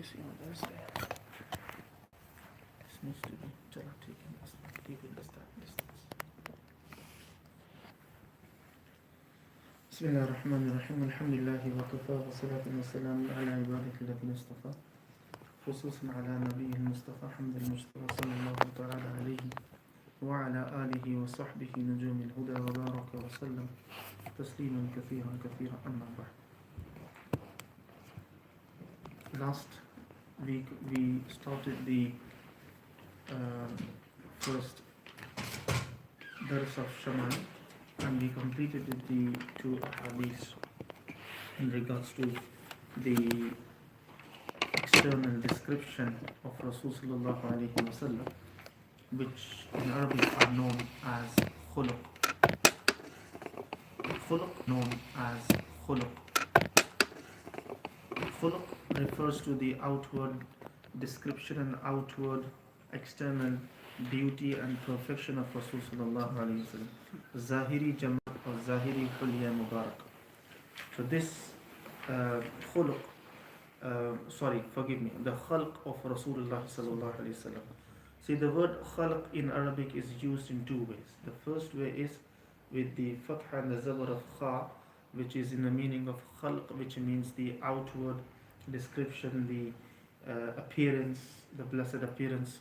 see what there's there. This needs to be taken this distance. بسم الله الرحمن الرحيم الحمد لله وكفى والصلاة والسلام على عباده الذين اصطفى خصوصا على نبيه المصطفى حمد المجتبى صلى الله تعالى عليه وعلى آله وصحبه نجوم الهدى وبارك وسلم تسليما كثيرا كثيرا أما بعد. Last week we started the first dars of Shamail and we completed the two hadiths in regards to the external description of Rasul sallallahu alaihi wasallam, which in Arabic are known as khuluq. Known as khuluq. Khuluq refers to the outward description and outward external beauty and perfection of Rasul sallallahu alaihi wasallam. Zahiri Jamaat or Zahiri Hulya Mubarak. So this khuluq, the khalq of Rasulullah sallallahu alaihi wasallam. See, the word khalq in Arabic is used in two ways. The first way is with the fatha and the zabar of kha, which is in the meaning of khalq, which means the outward description, the appearance, the blessed appearance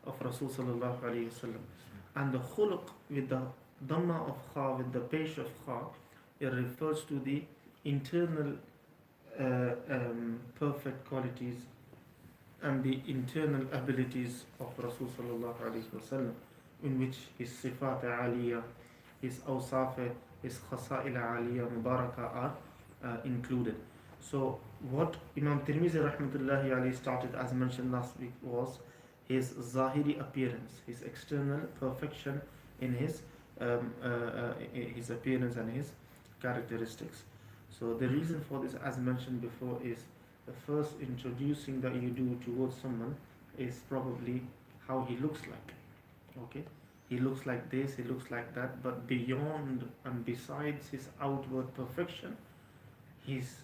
of Rasul sallallahu alaihi wasallam. And the khuluq with the dhamma of kha, with the pesh of kha, it refers to the internal perfect qualities and the internal abilities of Rasul sallallahu alaihi wasallam, in which his sifat aliyah, his awsaf, his khasa'il aliyah mubaraka are included. So what Imam Tirmizi rahmatullahi alayhi started, as mentioned last week, was his zahiri appearance, his external perfection in his appearance and his characteristics. So the reason for this, as mentioned before, is the first introducing that you do towards someone is probably how he looks like. Okay, he looks like this, he looks like that, but beyond and besides his outward perfection, he's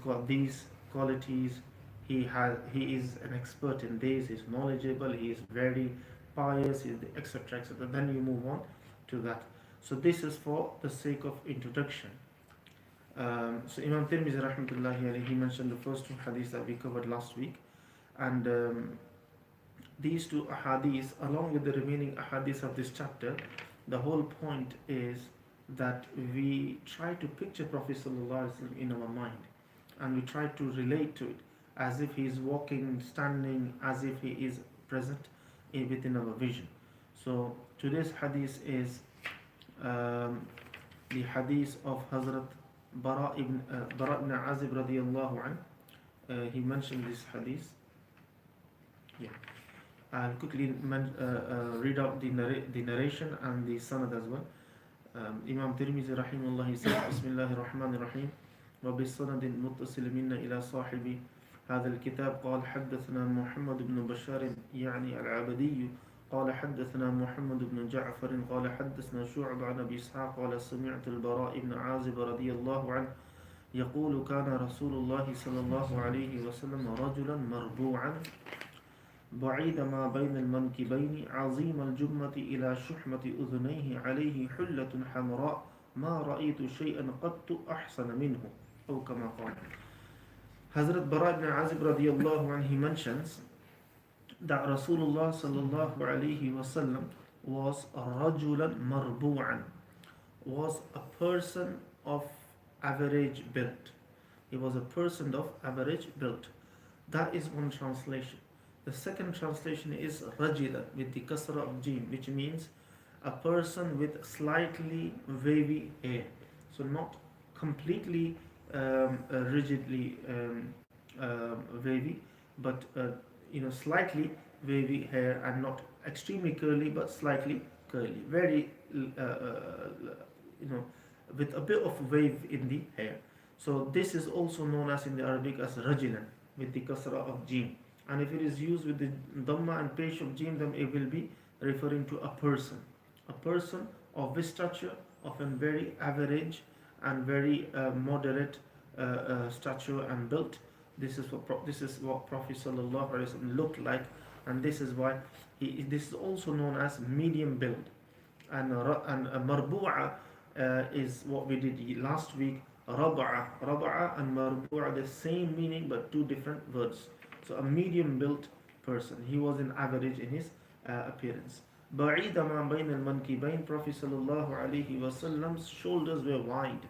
got these qualities. He is an expert in this. He's knowledgeable. He is very pious. Etc. etc. Then you move on to that. So this is for the sake of introduction. So Imam Tirmizi rahmatullahi alayhi, he mentioned the first two hadiths that we covered last week, and these two ahadiths, along with the remaining ahadiths of this chapter, the whole point is that we try to picture Prophet sallallahu alaihi wasallam in our mind, and we try to relate to it as if he is walking, standing, as if he is present within our vision. So today's hadith is the hadith of Hazrat Bara ibn Azib radiyallahu anh. He mentioned this hadith. Yeah, I'll quickly read out the narration and the sanad as well. Imam Tirmizi rahimahullah, he says, Bismillahir Rahmanir Rahim, وبالسند متصل منا إلى صاحب هذا الكتاب قال حدثنا محمد بن بشار يعني العبدي قال حدثنا محمد بن جعفر قال حدثنا شعب عن أبي إسحاق قال سمعت البراء بن عازب رضي الله عنه يقول كان رسول الله صلى الله عليه وسلم رجلا مربوعا بعيد ما بين المنكبين عظيم الجمة إلى شحمة أذنيه عليه حلة حمراء ما رأيت شيئا قط أحسن منه أو كما قال. Hazrat Bara ibn Azib radiyallahu anhu, he mentions that Rasulullah sallallahu alayhi wasallam was rajulan marbu'an, was a person of average build. He was a person of average build. That is one translation. The second translation is rajila with the kasra of jim, which means a person with slightly wavy hair. So not completely rigidly wavy, but slightly wavy hair, and not extremely curly but slightly curly, very with a bit of wave in the hair. So this is also known as in the Arabic as rajulan with the kasra of jim, and if it is used with the dhamma and pesh of jim, then it will be referring to a person of this stature, of a very average and very moderate stature and built, This is what Prophet sallallahu alaihi wasallam looked like, and this is why this is also known as medium build. And a marbu'a is what we did last week. Raba'a and marbu'a, the same meaning but two different words. So a medium built person. He was in average in his appearance. بعيد ما بين المنكبين, Prophet sallallahu alaihi wasallam's shoulders were wide,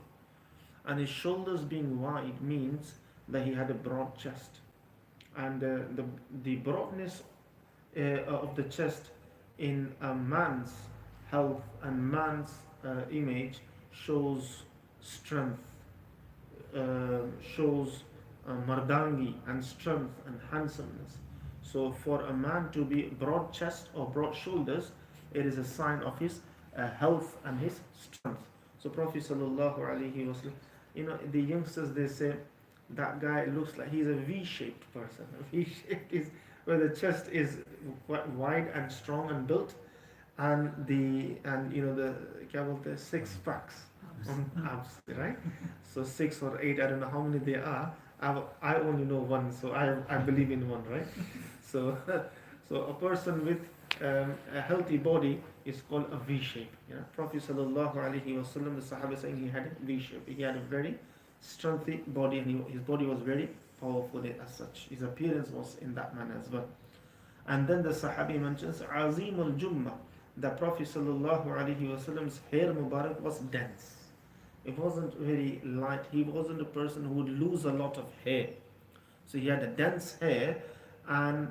and his shoulders being wide means that he had a broad chest, and the broadness of the chest in a man's health and man's image shows strength, shows mardangi and strength and handsomeness. So for a man to be broad chest or broad shoulders, it is a sign of his health and his strength. So Prophet sallallahu alaihi wasallam, the youngsters, they say that guy looks like he's a V-shaped person. A V-shaped is where the chest is quite wide and strong and built, and the six packs on abs, right? So 6 or 8, I don't know how many there are. I only know one, so I believe in one, right? So so a person with a healthy body is called a V shape. Prophet sallallahu alaihi wasallam, the Sahaba saying he had a V shape. He had a very strengthy body, and his body was very powerful as such. His appearance was in that manner as well. And then the Sahabi mentions Azim al-Jumma. The Prophet sallallahu alaihi wasallam's hair Mubarak was dense. It wasn't very light. He wasn't a person who would lose a lot of hair. So he had a dense hair, and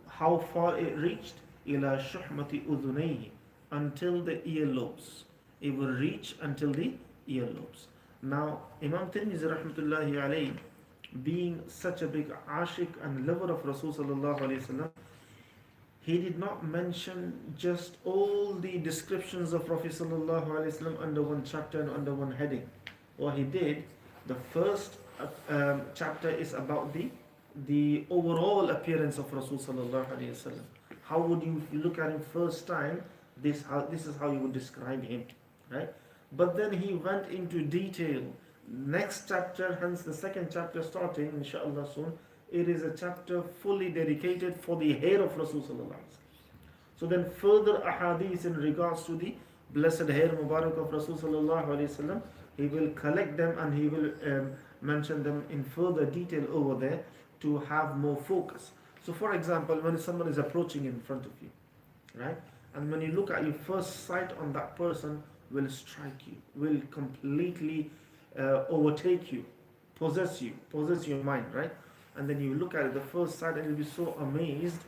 how far it reached? Ila shuhmati udhunayhi, until the earlobes. It will reach until the earlobes. Now, Imam Tirmizi rahmatullahi alayhi, being such a big ashik and lover of Rasul sallallahu alayhi wasallam, he did not mention just all the descriptions of Prophet sallallahu alaihi wasallam under one chapter and under one heading. What he did, the first chapter is about the overall appearance of Rasul sallallahu alaihi wasallam. How would you look at him first time? This is how you would describe him, right? But then he went into detail. Next chapter, hence the second chapter starting, inshallah soon, it is a chapter fully dedicated for the hair of Rasul sallallahu alaihi wasallam. So then further ahadith in regards to the blessed hair Mubarak of Rasul sallallahu alaihi wasallam, he will collect them and he will mention them in further detail over there to have more focus. So for example, when someone is approaching in front of you, right? And when you look at your first sight on that person will strike you, will completely overtake you, possess your mind, right? And then you look at it the first sight and you'll be so amazed.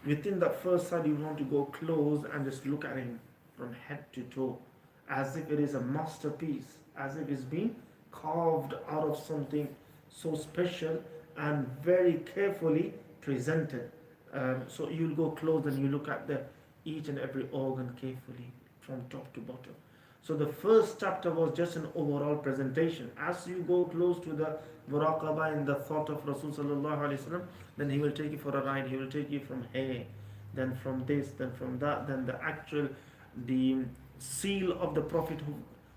Within that first sight, you want to go close and just look at him from head to toe, as if it is a masterpiece, as if it's been carved out of something so special and very carefully presented. So you'll go close and you look at each and every organ carefully from top to bottom. So the first chapter was just an overall presentation. As you go close to the muraqabah and the thought of Rasul sallallahu alaihi wasallam, then he will take you for a ride. He will take you from hair, then from this, then from that, then the seal of the Prophet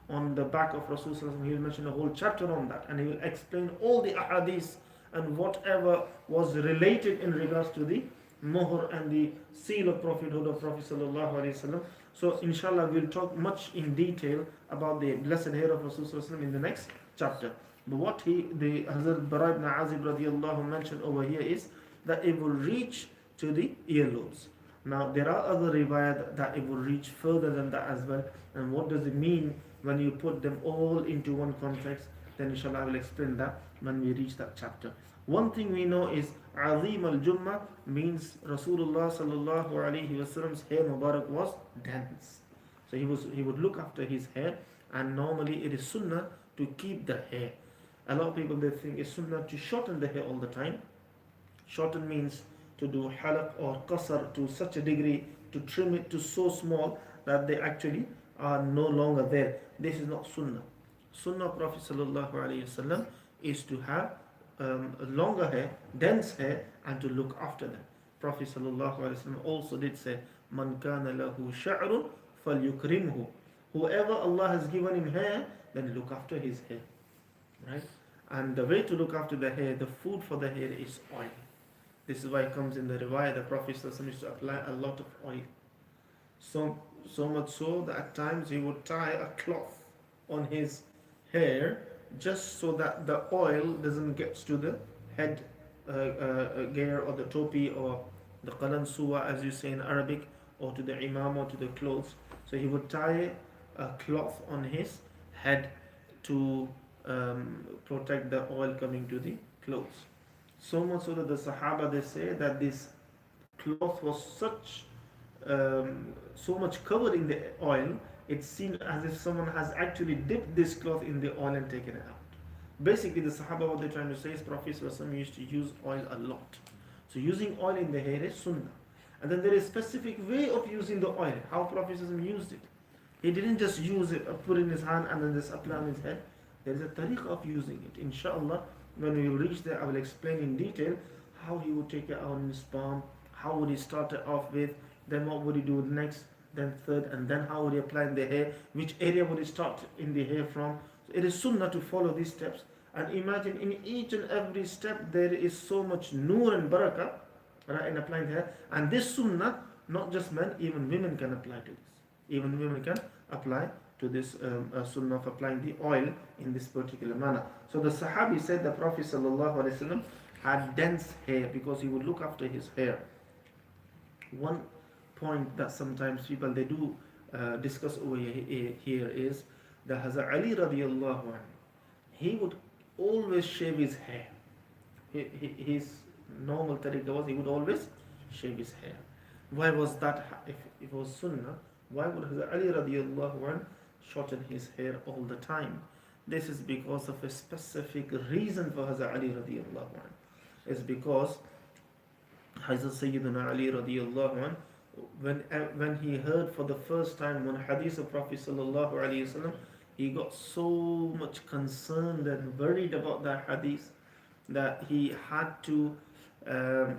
on the back of Rasul sallallahu alaihi wasallam. He will mention a whole chapter on that, and he will explain all the ahadith and whatever was related in regards to the muhr and the seal of prophethood of Prophet sallallahu alaihi wasallam. So inshallah we'll talk much in detail about the blessed hair of Rasul sallallahu alaihi wasallam in the next chapter. But what the Hazrat Bara ibn Azib radiallahu mentioned over here is that it will reach to the earlobes. Now there are other riwayat that it will reach further than that as well. And what does it mean when you put them all into one context? Then inshallah I will explain that when we reach that chapter. One thing we know is Azim al-Jumma means Rasulullah sallallahu alaihi wasallam's hair Mubarak was dense. So he would look after his hair, and normally it is sunnah to keep the hair. A lot of people, they think it's sunnah to shorten the hair all the time. Shorten means to do halaq or qasar to such a degree, to trim it to so small that they actually are no longer there. This is not sunnah. Sunnah of Prophet sallallahu alaihi wasallam is to have longer hair, dense hair, and to look after them. Prophet sallallahu alaihi wasallam also did say, "Man kana lahu sha'run falyukrimhu." Whoever Allah has given him hair, then look after his hair, right? And the way to look after the hair, the food for the hair is oil. This is why it comes in the riwayah, the Prophet ﷺ used to apply a lot of oil. So much so that at times he would tie a cloth on his hair just so that the oil doesn't get to the head gear or the topi or the qalansuwa as you say in Arabic, or to the imam or to the clothes. So he would tie a cloth on his head to protect the oil coming to the clothes. So much so that the Sahaba, they say that this cloth was so much covered in the oil, it seemed as if someone has actually dipped this cloth in the oil and taken it out. Basically, the Sahaba, what they're trying to say is Prophet ﷺ used to use oil a lot. So using oil in the hair is sunnah. And then there is a specific way of using the oil, how Prophet ﷺ used it. He didn't just use it, put it in his hand and then just apply on his head. There is a tariq of using it. Inshallah, when we reach there, I will explain in detail how he would take it out in his palm, how would he start it off with, then what would he do next, then third, and then how would he apply in the hair, which area would he start in the hair from. So it is sunnah to follow these steps. And imagine in each and every step there is so much nur and barakah, right, in applying the hair. And this sunnah, not just men, even women can apply to this. Even women can apply to this sunnah of applying the oil in this particular manner. So the Sahabi said the Prophet ﷺ had dense hair because he would look after his hair. One point that sometimes people they do discuss over here is that Hazrat Ali radiallahu anhu, he would always shave his hair. His normal tariqah was he would always shave his hair. Why was that? If it was sunnah, why would Hazrat Ali radiallahu anhu shorten his hair all the time? This is because of a specific reason for Hazrat Ali radiallahu anhu. It's because Hazrat Sayyidina Ali radiallahu anhu, when he heard for the first time one hadith of Prophet sallallahu alaihi wasallam, he got so much concerned and worried about that hadith that he had to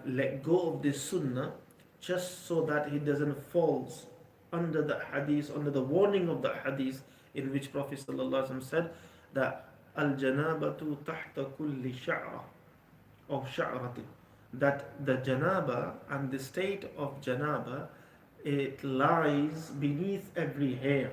let go of this sunnah just so that he doesn't fall under the hadith, under the warning of the hadith in which Prophet sallallahu alaihi wasallam said that al-janabatu tahta kulli sha'ra of sha'ratin, that the janaba and the state of janaba, it lies beneath every hair.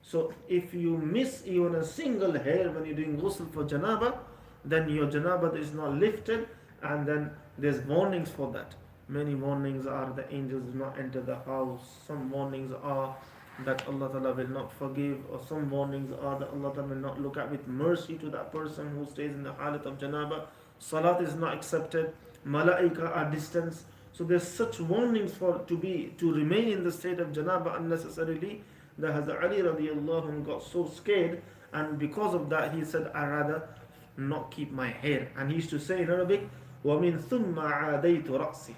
So if you miss even a single hair when you're doing ghusl for janaba, then your janaba is not lifted, and then there's warnings for that. Many warnings are the angels do not enter the house. Some warnings are that Allah Ta'ala will not forgive, or some warnings are that Allah Ta'ala will not look at with mercy to that person who stays in the halat of janaba. Salat is not accepted. Malaika are distanced. So there's such warnings to remain in the state of janaba unnecessarily. The Hazrat Ali radiallahu anhu got so scared, and because of that he said, I rather not keep my hair. And he used to say in Arabic, وَمِن ثُمَّ عَادَيْتُ رَأْسِي,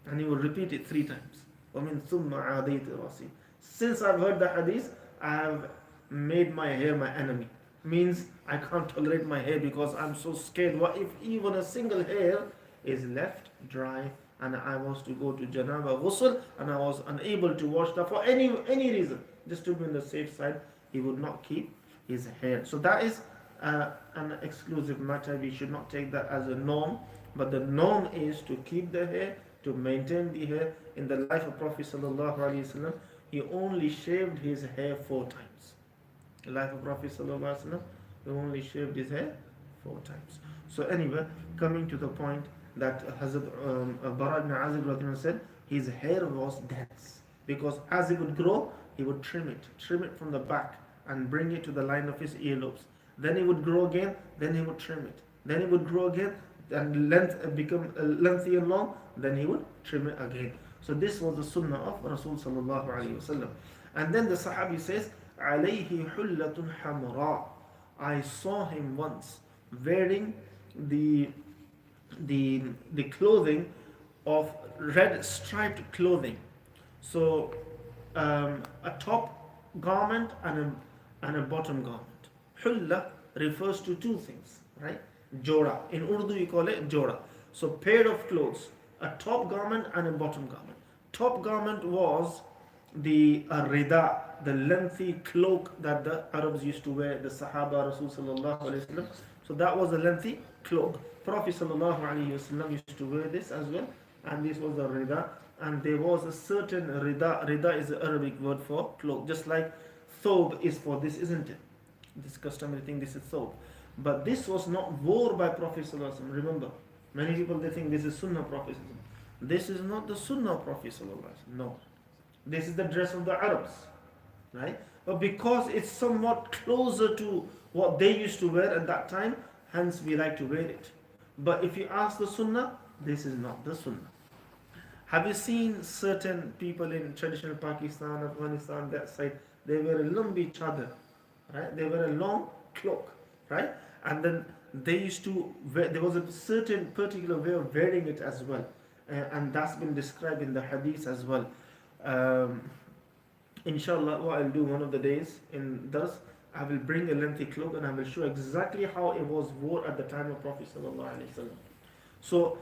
and he would repeat it 3 times. وَمِن ثُمَّ عَادَيْتُ رَأْسِي. Since I've heard the hadith, I have made my hair my enemy. Means I can't tolerate my hair because I'm so scared. What if even a single hair is left dry and I was to go to janaba ghusl and I was unable to wash that for any reason, just to be on the safe side, he would not keep his hair. So that is an exclusive matter. We should not take that as a norm, but the norm is to keep the hair, to maintain the hair. In the life of Prophet sallallahu alaihi wasallam, he only shaved his hair 4 times. The life of Prophet sallallahu alaihi wasallam, he only shaved his hair 4 times. So anyway, coming to the point that Hazrat Bara ibn Azib said, his hair was dense because as it would grow, he would trim it from the back and bring it to the line of his earlobes. Then it would grow again, then he would trim it. Then it would grow again, and length become lengthy and long, then he would trim it again. So this was the sunnah of Rasul sallallahu alaihi wasallam. And then the Sahabi says, alayhi hullatun hamra. I saw him once wearing the clothing of red striped clothing. So a top garment and a bottom garment. Hulla refers to 2 things, right? Jora. In Urdu we call it jora. So pair of clothes, a top garment and a bottom garment. Top garment was the rida, the lengthy cloak that the Arabs used to wear, the Sahaba Rasul sallallahu alaihi wasallam. So that was a lengthy cloak. Prophet sallallahu alaihi wasallam used to wear this as well, and this was the rida. And there was a certain rida. Rida is the Arabic word for cloak, just like thobe is for this, isn't it? This customary thing, this is thobe. But this was not worn by Prophet sallallahu alaihi wasallam. Remember, many people they think this is Sunnah Prophet. This is not the Sunnah Prophet sallallahu alaihi wasallam. No. This is the dress of the Arabs, right? But because it's somewhat closer to what they used to wear at that time, hence we like to wear it. But if you ask the Sunnah, this is not the Sunnah. Have you seen certain people in traditional Pakistan, Afghanistan, that side, they wear a lumbi chadar, right? They wear a long cloak, right? And then they used to wear, there was a certain particular way of wearing it as well. And that's been described in the hadith as well. Inshallah, what I'll do one of the days in Dars, I will bring a lengthy cloak and I will show exactly how it was worn at the time of Prophet sallallahu alaihi wasallam. So,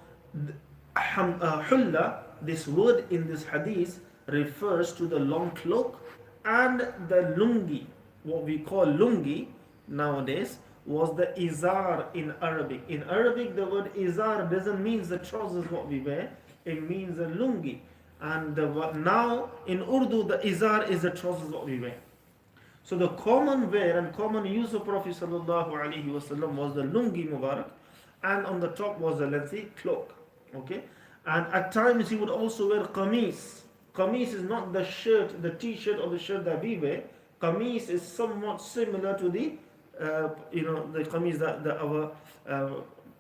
hulla, this word in this hadith refers to the long cloak and the lungi. What we call lungi nowadays was the izar in Arabic. In Arabic, the word izar doesn't mean the trousers what we wear. It means a lungi. And now in Urdu, the izar is the trousers what we wear. So the common wear and common use of Prophet sallallahu alaihi wasallam was the lungi mubarak, and on the top was a lengthy cloak. Okay, and at times he would also wear qamis. Qamis is not the shirt, the t-shirt or the shirt that we wear. Qamis is somewhat similar to the the qamis that our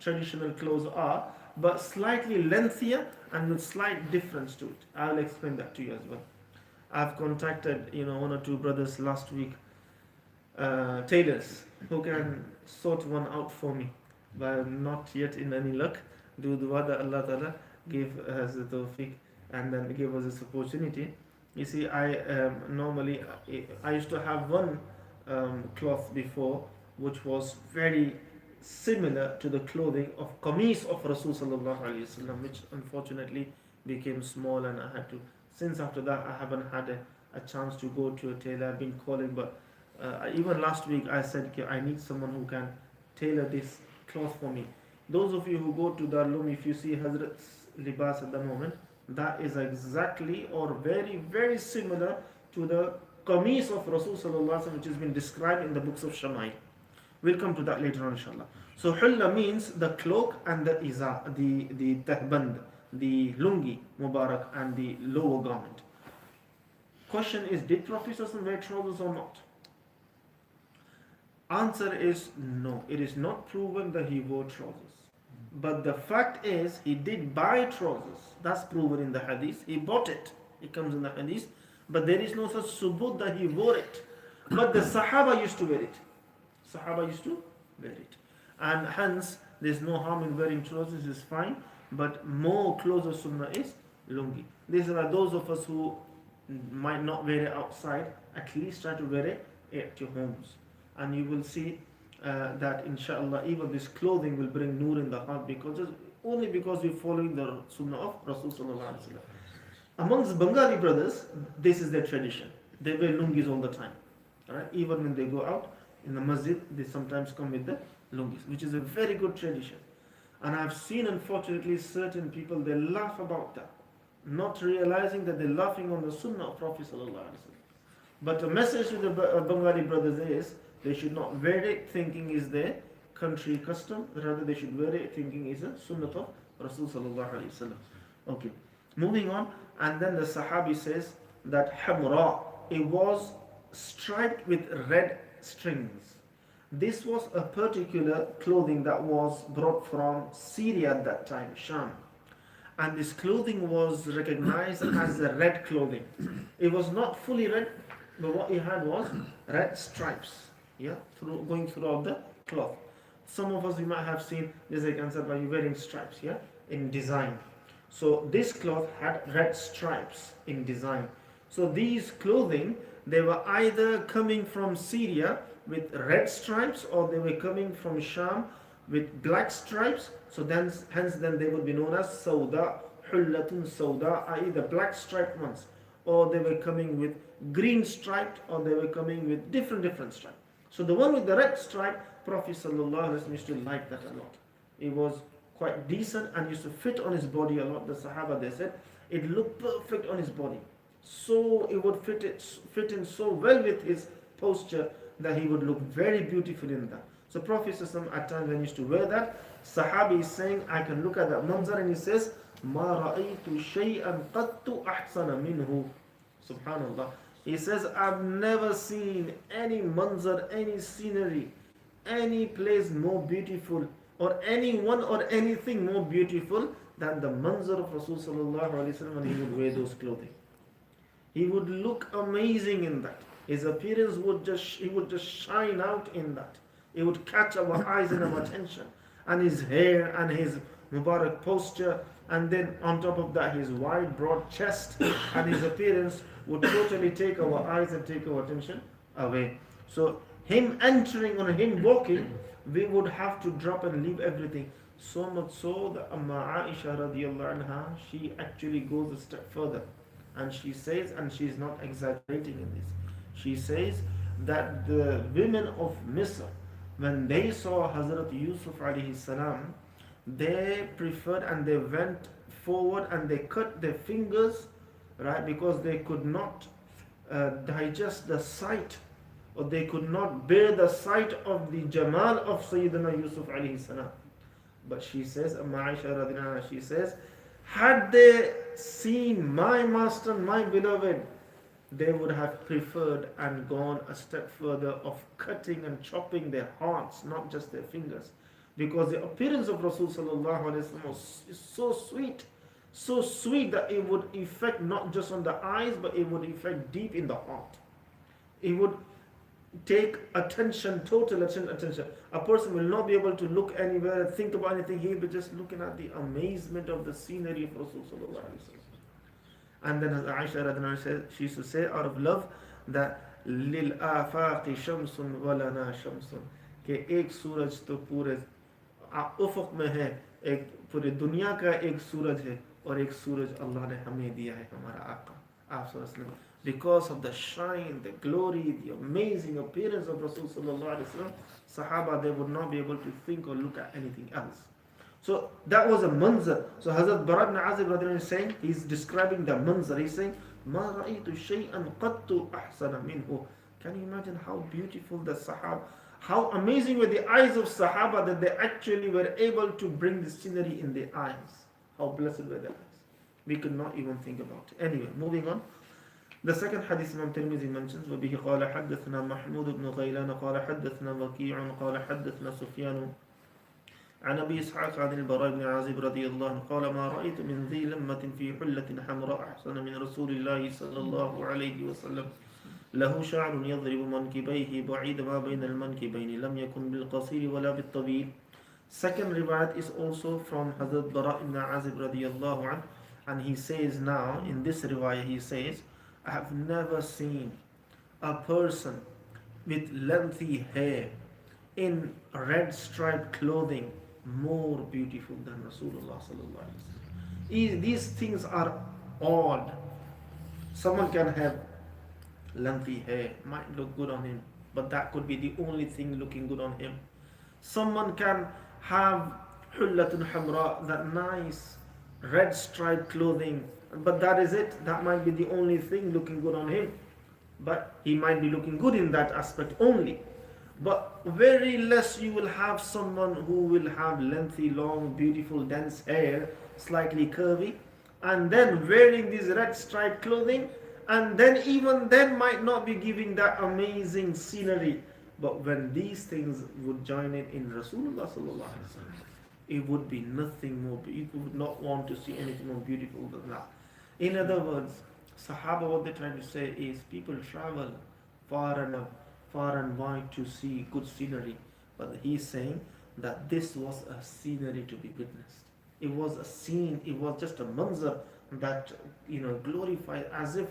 traditional clothes are, but slightly lengthier and with slight difference to it. I'll explain that to you as well. I've contacted one or two brothers last week, tailors, who can sort one out for me, but I'm not yet in any luck. Do dua that Allah Ta'ala give us the tawfiq and then give us this opportunity. You see, I normally I used to have one cloth before which was very similar to the clothing of qamis of Rasul sallallahu alaihi wasallam, which unfortunately became small, and I had to. Since after that, I haven't had a chance to go to a tailor. I've been calling, but even last week I said, okay, I need someone who can tailor this cloth for me. Those of you who go to Darlum, if you see Hazrat's libas at the moment, that is exactly or very, very similar to the qamis of Rasul sallallahu alaihi wasallam, which has been described in the books of Shamail. We'll come to that later on, inshallah. So hulla means the cloak and the izar, the tahband, the lungi mubarak, and the lower garment. Question is, did Prophet wear trousers or not? Answer is no. It is not proven that he wore trousers. But the fact is, he did buy trousers. That's proven in the hadith. He bought it. It comes in the hadith. But there is no such subut that he wore it. But the Sahaba used to wear it. Sahaba used to wear it. And hence, there's no harm in wearing trousers, it's fine. But more closer sunnah is lungi. These are those of us who might not wear it outside, at least try to wear it at your homes. And you will see that inshallah, even this clothing will bring nur in the heart, only because we're following the sunnah of Rasul sallallahu alaihi wasallam. Amongst Bengali brothers, this is their tradition. They wear lungis all the time. Alright? Even when they go out in the masjid, they sometimes come with the lungis, which is a very good tradition. And I've seen, unfortunately, certain people, they laugh about that, not realizing that they're laughing on the sunnah of Prophet sallallahu alaihi wasallam. But the message to the Bengali brothers is, they should not wear it thinking is their country custom, rather they should wear it thinking is a sunnah of Rasul sallallahu alaihi wasallam. Okay, moving on, and then the Sahabi says that hamra, it was striped with red strings. This was a particular clothing that was brought from Syria at that time, Sham. And this clothing was recognized as a red clothing. It was not fully red, but what it had was red stripes, going throughout the cloth. Some of us, you might have seen this, I can say, by wearing stripes, in design. So this cloth had red stripes in design. So these clothing, they were either coming from Syria with red stripes, or they were coming from Sham with black stripes. So hence then they would be known as Sauda, Hullatun Sauda, i.e. the black striped ones. or they were coming with green striped, or they were coming with different stripes. So the one with the red stripe, Prophet ﷺ used to like that a lot. It was quite decent and used to fit on his body a lot. The Sahaba, they said, it looked perfect on his body. So it would fit in so well with his posture that he would look very beautiful in that. So Prophet ﷺ at times when he used to wear that, Sahabi is saying, I can look at that manzar, and he says, مَا رَأَيْتُ شَيْئًا قَدْتُ أَحْسَنَ مِنْهُ. Subhanallah. He says, I've never seen any manzar, any scenery, any place more beautiful, or anyone or anything more beautiful than the manzar of Rasul sallallahu alaihi wasallam when he would wear those clothing. He would look amazing in that. His appearance he would just shine out in that. It would catch our eyes and our attention. And his hair and his Mubarak posture, and then on top of that his wide broad chest and his appearance would totally take our eyes and take our attention away. So him entering or him walking, we would have to drop and leave everything. So much so that Amma Aisha radiallahu anha, she actually goes a step further, and she says, and she's not exaggerating in this, she says that the women of Misr, when they saw Hazrat Yusuf alayhi salam, they preferred and they went forward and they cut their fingers, right, because they could not digest the sight, or they could not bear the sight of the Jamal of Sayyidina Yusuf alayhi salam. But she says, Amma Aisha radhiyallahu anha, she says, had they seen my master, my beloved, they would have preferred and gone a step further of cutting and chopping their hearts, not just their fingers. Because the appearance of Rasul sallallahu alaihi wasallam was so sweet that it would affect not just on the eyes, but it would affect deep in the heart. It would take attention, total attention. A person will not be able to look anywhere and think about anything. He'll be just looking at the amazement of the scenery of Rasul sallallahu alaihi wasallam. And then as Aisha radhiyallahu anha said, she used to say out of love that lil afaqi shamsun walana shamsun, कि एक सूरज तो पूरे उफक में है, एक पूरे दुनिया का एक सूरज है, और एक सूरज अल्लाह ने हमें दिया है, हमारा आका आप सल्लल्लाहु अलैहि वसल्लम. Because of the shine, the glory, the amazing appearance of Rasul sallallahu alaihi wasallam, Sahaba, they would not be able to think or look at anything else. So that was a manzar. So Hazrat Bara ibn Azib radhiyallahu anhu is saying, he's describing the manzar. He's saying, مَا رَأَيْتُ شَيْئًا قَدْتُ أَحْسَنَ مِنْهُ. Can you imagine how beautiful the Sahaba, how amazing were the eyes of Sahaba that they actually were able to bring the scenery in their eyes. How blessed were their eyes. We could not even think about it. Anyway, moving on. The second hadith Imam Tirmizi mentions, وَبِهِ قَالَ حَدَّثْنَا مَحْمُودُ بْنُ غَيْلَانَ قَالَ حَدَّثْنَا وَكِيعٌ قَالَ حَدَّثْنَا سُفْيَانُ عن أبي إسحاق عن البراء بن عازب رضي الله عنه قال ما رأيت من ذي لمة في حلة حمراء أحسن من رسول الله صلى الله عليه وسلم له شعر يضرب منكبيه بعيد ما بين المنكبين لم يكن بالقصير ولا بالطويل. Second riwayat is also from Hazrat Bara ibn Azib radiyallahu anhu, and he says now in this riwayat, he says, I have never seen a person with lengthy hair in red striped clothing more beautiful than Rasulullah sallallahu alaihi wasallam. These things are odd. Someone can have lengthy hair, might look good on him, but that could be the only thing looking good on him. Someone can have hullatun hamra, that nice red striped clothing, but that is it. That might be the only thing looking good on him. But he might be looking good in that aspect only. But very less you will have someone who will have lengthy, long, beautiful, dense hair, slightly curvy, and then wearing this red striped clothing, and then even then might not be giving that amazing scenery. But when these things would join in Rasulullah sallallahu alaihi wasallam, it would be nothing more. You would not want to see anything more beautiful than that. In other words, Sahaba, what they're trying to say is people travel far and wide to see good scenery. But he's saying that this was a scenery to be witnessed. It was a scene, it was just a manzar that, glorified as if,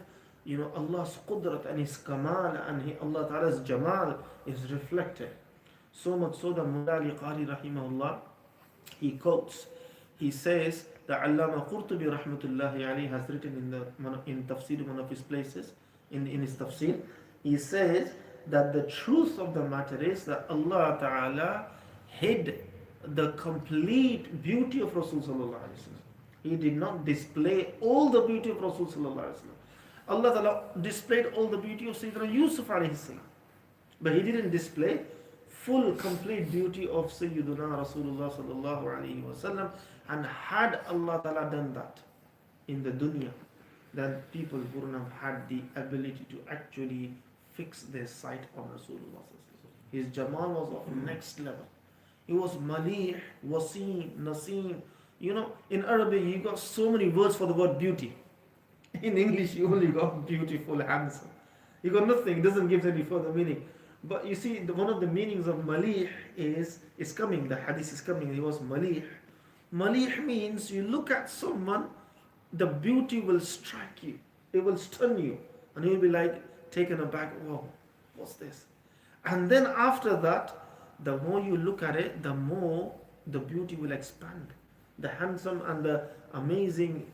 Allah's qudrat and His kamal and Allah Ta'ala's jamal is reflected. So much so that Mullah Ali Qari rahimahullah, he quotes he says, the Allama Qurtubi rahmatullahi alayhi has written in tafsir, one of his places, in his tafsir, he says that the truth of the matter is that Allah Ta'ala hid the complete beauty of Rasul sallallahu alaihi wasallam. He did not display all the beauty of Rasul sallallahu alaihi wasallam. Allah Ta'ala displayed all the beauty of Sayyidina Yusuf alayhi salam, but he didn't display full complete beauty of Sayyidina Rasulullah sallallahu alaihi wasallam. And had Allah Ta'ala done that in the dunya, then people wouldn't have had the ability to actually fix their sight on Rasulullah sallallahu alaihi wasallam. His Jamal was of next level. He was Malih, Wasim, Nasim. You know, in Arabic you got so many words for the word beauty. In English you only got beautiful, handsome. You got nothing, it doesn't give any further meaning. But you see, one of the meanings of Malih is coming, the hadith is coming, he was Malih. Malih means you look at someone, the beauty will strike you, it will stun you, and you'll be like taken aback, wow, what's this? And then after that, the more you look at it, the more the beauty will expand. The handsome and the amazing,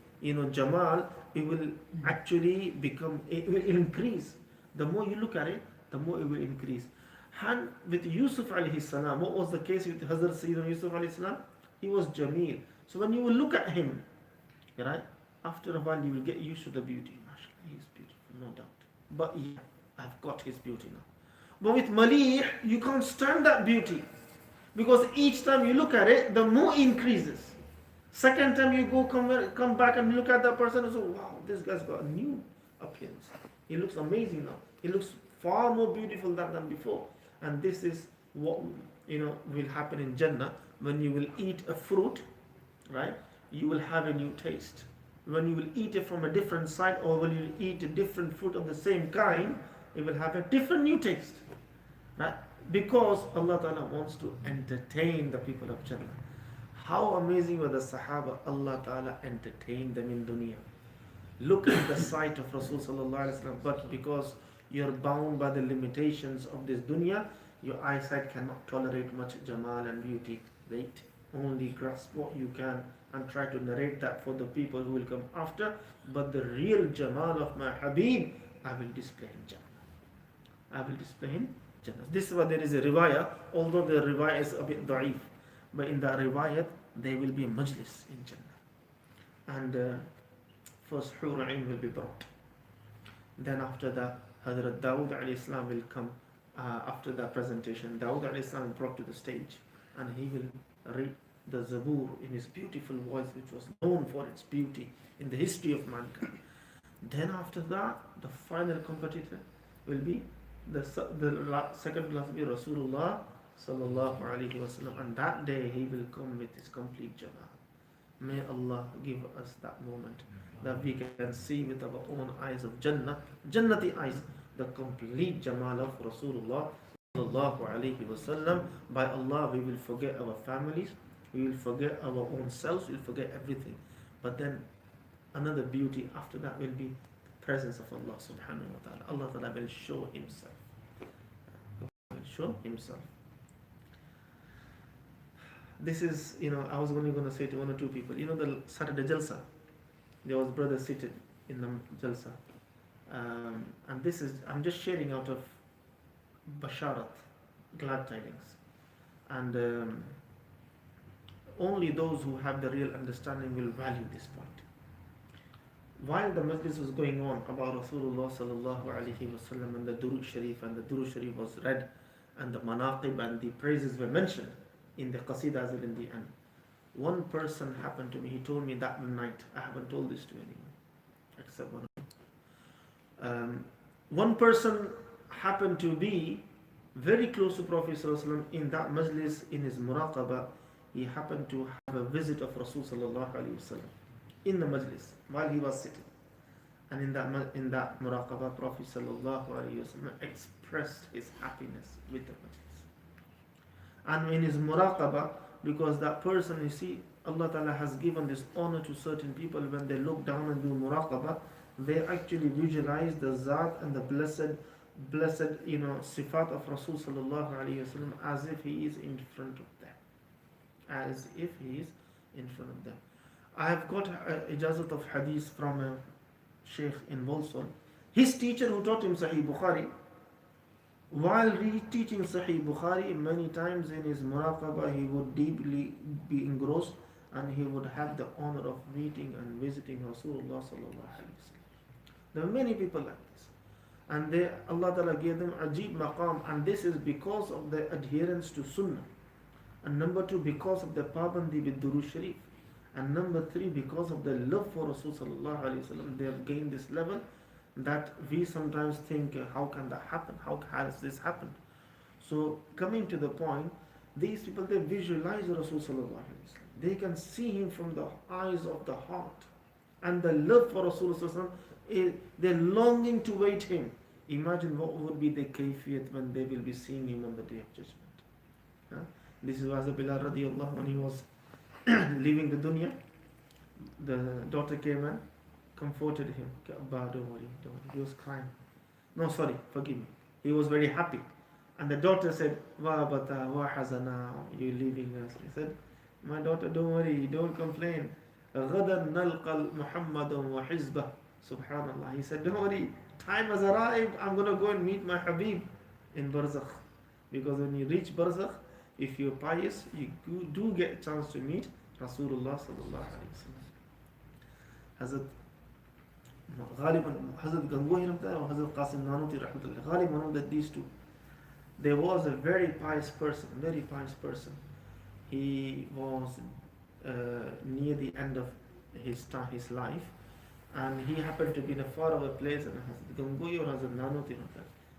Jamal, it will actually become, it will increase. The more you look at it, the more it will increase. And with Yusuf alayhi salam, what was the case with Hazrat Sayyidina Yusuf alayhi salam? He was Jameel. So when you will look at him, right, after a while you will get used to the beauty. MashaAllah, he is beautiful, no doubt. But yeah, I've got his beauty now. But with Malih, you can't stand that beauty. Because each time you look at it, the more increases. Second time you come back and look at that person and say, wow, this guy's got a new appearance. He looks amazing now. He looks far more beautiful than before. And this is what will happen in Jannah. When you will eat a fruit, right, you will have a new taste. When you will eat it from a different side, or when you eat a different fruit of the same kind, it will have a different new taste, right? Because Allah Ta'ala wants to entertain the people of Jannah. How amazing were the Sahaba. Allah Ta'ala entertained them in dunya. Look at the sight of Rasul Sallallahu Alaihi Wasallam, but because you're bound by the limitations of this dunya, your eyesight cannot tolerate much Jamal and beauty. Wait, only grasp what you can and try to narrate that for the people who will come after. But the real Jamal of my Habib, I will display in Jannah. I will display in Jannah. This is why there is a riwayah, although the riwayah is a bit da'if, but in that riwayah there will be a majlis in Jannah. And first Hur Ain will be brought. Then after that, Hazrat Dawood alayhi salam will come after that presentation. Dawood alayhi salam is brought to the stage, and he will read the Zabur in his beautiful voice, which was known for its beauty in the history of mankind. Then after that, the final competitor will be the second class will be Rasulullah sallallahu alaihi wasallam, and that day he will come with his complete Jamal. May Allah give us that moment that we can see with our own eyes of Jannati eyes, the complete Jamal of Rasulullah sallallahu alaihi wasallam. By Allah, we will forget our families, we will forget our own selves, we will forget everything. But then another beauty after that will be the presence of Allah subhanahu wa ta'ala. Allah ta'ala will show Himself. Will show Himself. This is, I was only going to say to one or two people, the Saturday Jalsa, there was brothers seated in the Jalsa. And this is, I'm just sharing out of Basharat, glad tidings. And only those who have the real understanding will value this point. While the majlis was going on about Rasulullah sallallahu alaihi wasallam and the Durud Sharif, and the Durud Sharif was read, and the manaqib and the praises were mentioned in the qasidas in the end, one person happened to me, he told me that night, I haven't told this to anyone except one. One person happened to be very close to Prophet sallallahu alaihi wasallam in that majlis, in his muraqabah. He happened to have a visit of Rasul sallallahu alaihi wasallam in the majlis while he was sitting, and in that muraqabah, Prophet sallallahu alaihi wasallam expressed his happiness with the majlis. And in his muraqabah, because that person, you see, Allah Ta'ala has given this honor to certain people. When they look down and do muraqabah, they actually visualize the Zat and the blessed sifat of Rasul sallallahu alaihi wasallam as if he is in front of them, as if he is in front of them. I have got ijazat of hadith from a sheikh in Walsall. His teacher who taught him Sahih Bukhari, while teaching Sahih Bukhari, many times in his muraqabah he would deeply be engrossed and he would have the honor of meeting and visiting Rasulullah sallallahu alaihi wasallam. There are many people like this, and Allah Ta'ala gave them ajib maqam, and this is because of the adherence to Sunnah, and number two, because of the pabandi with Durood Sharif, and number three, because of the love for Rasul sallallahu alaihi wasallam. They have gained this level that we sometimes think, how can that happen? How has this happened? So coming to the point, these people, they visualize Rasul sallallahu alaihi wasallam. They can see him from the eyes of the heart, and the love for Rasul sallallahu alaihi wasallam, they're longing to wait him. Imagine what would be the kayfiyat when they will be seeing him on the day of judgment. Huh? This is why Bilal radiallahu, when he was leaving the dunya, the daughter came and comforted him. Abba, don't worry, don't worry. He was crying. No, sorry, forgive me. He was very happy. And the daughter said, Wa bata, wa hazana, you're leaving us. He said, my daughter, don't worry, don't complain. غَدًا نَلْقَى مُحَمَّدًا وَحِزْبَهُ. Subhanallah. He said, don't worry, time has arrived. I'm going to go and meet my Habib in Barzakh. Because when you reach Barzakh, if you're pious, you do get a chance to meet Rasulullah sallallahu alaihi wasallam. Hazrat غالبا Hazrat Gangohi or Hazrat Qasim Nanuti rahmatullah, غالبا one of these two. There was a very pious person, He was near the end of his life, and he happened to be in a faraway place, and Hazrat Gangohi or Hazrat Nanuti,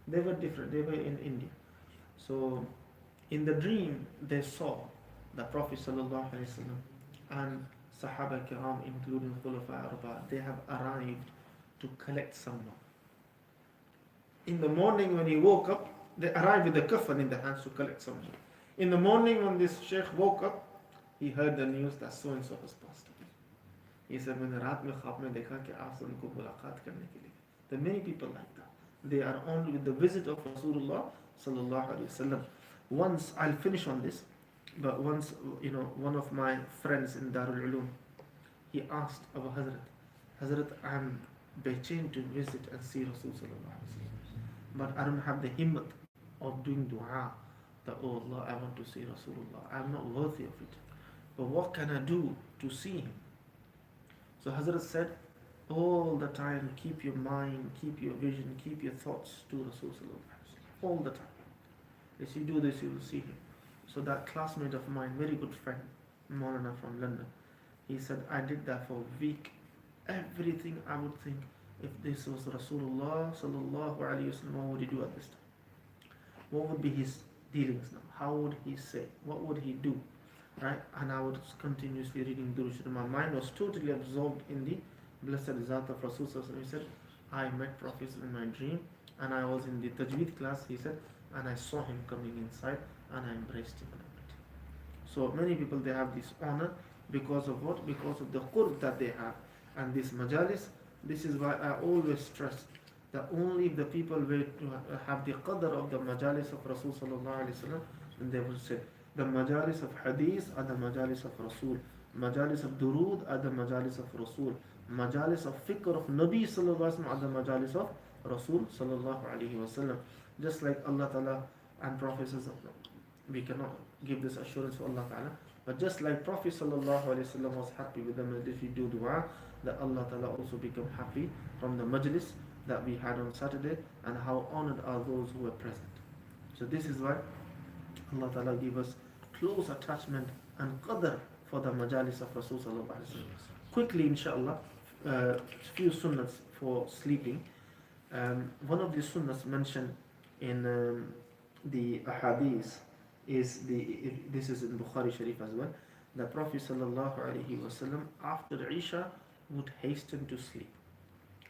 they were different, they were in India. So in the dream they saw the Prophet sallallahu alaihi wasallam and Sahaba Kiram, including Khulafa Arba, they have arrived to collect someone. In the morning when he woke up, they arrived with the kafan in the hands to collect someone. In the morning when this sheikh woke up, he heard the news that so and so has passed away. He said, मैंने रात में ख्वाब में देखा कि आप उनको मुलाकात करने के लिए. There are many people like that. They are only with the visit of Rasulullah sallallahu alaihi wasallam. Once, I'll finish on this, but once, one of my friends in Darul Ulum, he asked Abu Hazrat, I'm bechained to visit and see Rasul sallallahu alaihi wasallam, but I don't have the himmat of doing dua that, oh Allah, I want to see Rasulullah. I'm not worthy of it. But what can I do to see him? So Hazrat said, all the time keep your mind, keep your vision, keep your thoughts to Rasul sallallahu alaihi wasallam. All the time. If you do this, you will see him. So that classmate of mine, very good friend, Maulana from London, he said, I did that for a week. Everything I would think, if this was Rasulullah sallallahu alaihi wasallam, what would he do at this time? What would be his dealings now? How would he say? What would he do? Right? And I was continuously reading Durood Sharif. My mind was totally absorbed in the blessed Zat of Rasul sallallahu alaihi wasallam. He said, I met Prophet in my dream, and I was in the Tajweed class, he said, and I saw him coming inside, and I embraced him and everything. So many people, they have this honor because of what? Because of the qurb that they have. And this majalis, this is why I always stress that only if the people were to have the qadr of the majalis of Rasul sallallahu alaihi wasallam, then they will say, the majalis of hadith are the majalis of Rasul, majalis of durood are the majalis of Rasul, majalis of fikr of Nabi sallallahu alaihi wasallam are the majalis of Rasul sallallahu alaihi wasallam. Just like Allah Ta'ala and Prophet, we cannot give this assurance for Allah Ta'ala, but just like Prophet sallallahu alaihi wasallam was happy with them, and if you do dua, that Allah Ta'ala also become happy from the majlis that we had on Saturday, and how honored are those who were present. So this is why Allah Ta'ala give us close attachment and qadr for the majalis of Rasul sallallahu alaihi wasallam. Quickly, inshallah, few sunnahs for sleeping. One of the sunnahs mentioned in the ahadith is this is in Bukhari Sharif as well. The Prophet sallallahu alaihi wasallam after Isha would hasten to sleep.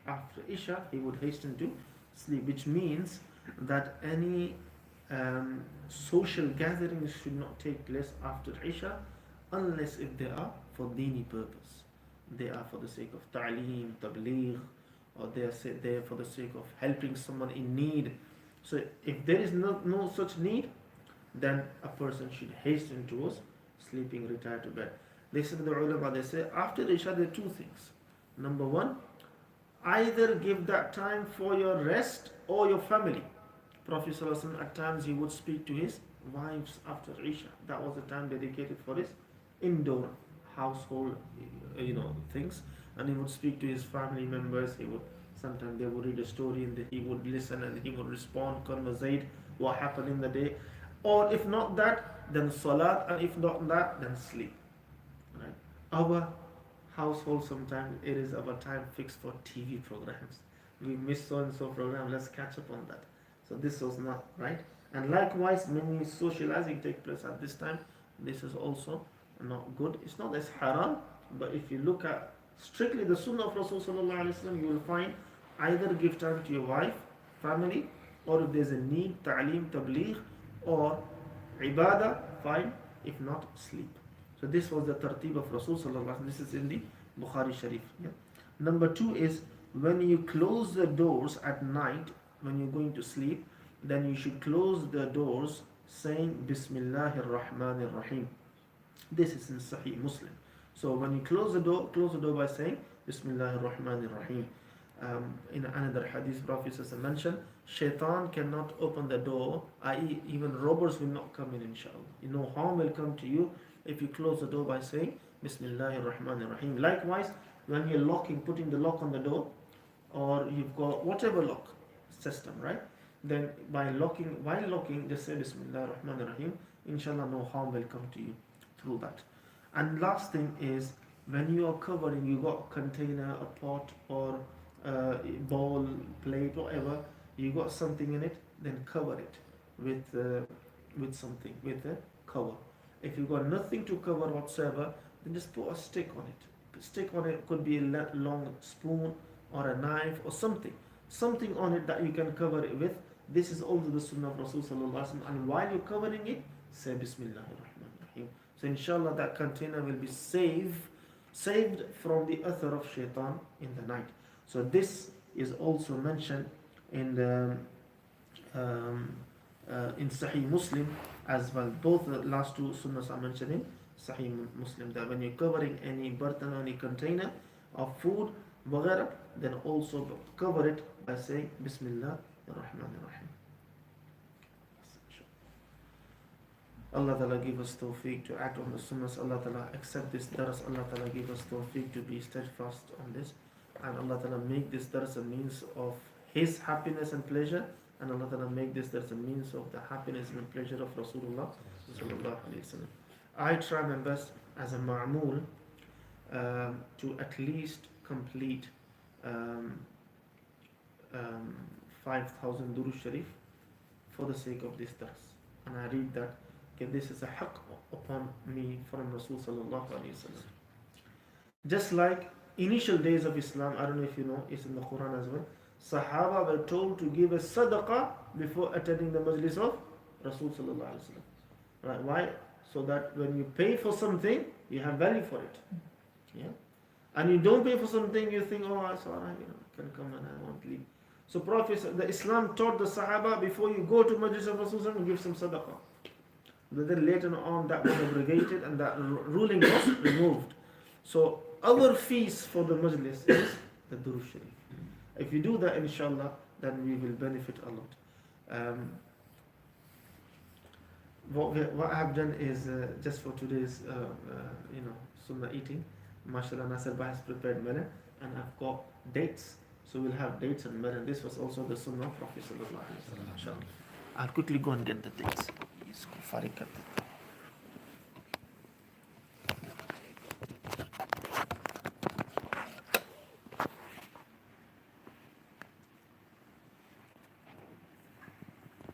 After Isha, he would hasten to sleep, which means that any social gatherings should not take place after Isha unless if they are for dini purpose. They are for the sake of ta'aleem, tabligh, or they are there for the sake of helping someone in need. So if there is no such need, then a person should hasten towards sleeping, retire to bed. They said the ulama, they say after the Isha there are two things. Number one, either give that time for your rest or your family. Prophet ﷺ, at times he would speak to his wives after Isha. That was the time dedicated for his indoor household, things. And he would speak to his family members. He would sometimes they would read a story and he would listen and he would respond, conversate what happened in the day. Or if not that, then salat, and if not that, then sleep. Right? Our household sometimes it is our time fixed for TV programs. We miss so and so program, let's catch up on that. So this was not right. And likewise, many socializing take place at this time. This is also not good. It's not as haram, but if you look at strictly the sunnah of Rasulullah, you will find either give time to your wife, family, or if there's a need, ta'aleem, tabligh, or ibadah, fine. If not, sleep. So this was the tartib of Rasulullah. This is in the Bukhari Sharif. Yeah? Number two is when you close the doors at night, when you're going to sleep, then you should close the doors saying Bismillahir Rahmanir Rahim. This is in Sahih Muslim. So when you close the door by saying Bismillahir Rahmanir Rahim. In another hadith, Prophet mentioned, Shaitan cannot open the door, i.e. even robbers will not come in, inshallah. No harm will come to you if you close the door by saying Bismillahir Rahmanir Rahim. Likewise, when you're putting the lock on the door, or you've got whatever lock system, right? Then while locking, just say Bismillahir Rahmanir Rahim. Inshallah, no harm will come to you through that. And last thing is, when you are covering, you got container, a pot, or bowl, plate, whatever, you got something in it, then cover it with something, with a cover. If you got nothing to cover whatsoever, then just put a stick on it. Stick on it could be a long spoon or a knife or something on it that you can cover it with. This is also the sunnah of Rasulullah. And while you're covering it, say Bismillahir Rahmanir Rahim. So inshallah that container will be saved from the athar of shaitan in the night. So this is also mentioned in the in Sahih Muslim as well. Both the last two sunnahs are mentioned in Sahih Muslim, that when you're covering any burtan or any container of food, whatever, then also cover it by saying Bismillah ar-Rahman ar-Rahim. Allah Ta'ala give us tawfiq to act on the sunnahs. Allah Ta'ala accept this dars. Allah Ta'ala give us tawfiq to be steadfast on this. And Allah Ta'ala make this dars a means of His happiness and pleasure. And Allah Ta'ala make this dars a means of the happiness and pleasure of Rasulullah Sallallahu Alaihi Wasallam. I try my best as a ma'mul to at least complete 5,000 Durush Sharif for the sake of this dars. And I read that this is a haqq upon me from Rasul Sallallahu Alaihi Wasallam. Just like initial days of Islam, I don't know if you know, it's in the Quran as well. Sahaba were told to give a sadaqah before attending the majlis of Rasul Sallallahu Alaihi Wasallam. Right? Why? So that when you pay for something, you have value for it. Yeah. And you don't pay for something, you think, oh, it's alright, I can come and I won't leave. So Prophet, the Islam taught the Sahaba, before you go to majlis of Rasul Sallallahu Alaihi Wasallam, give some sadaqah. But then later on that was abrogated and that ruling was removed. So our fees for the majlis is the Durush Sharif. If you do that, inshallah, then we will benefit a lot. What I have done is just for today's sunnah eating, mashallah, Nasir Bhai has prepared melon, and I've got dates. So we'll have dates and melon. This was also the sunnah of Prophet sallallahu alaihi wasallam. Inshallah, I'll quickly go and get the dates. इसको फारिग करते हैं.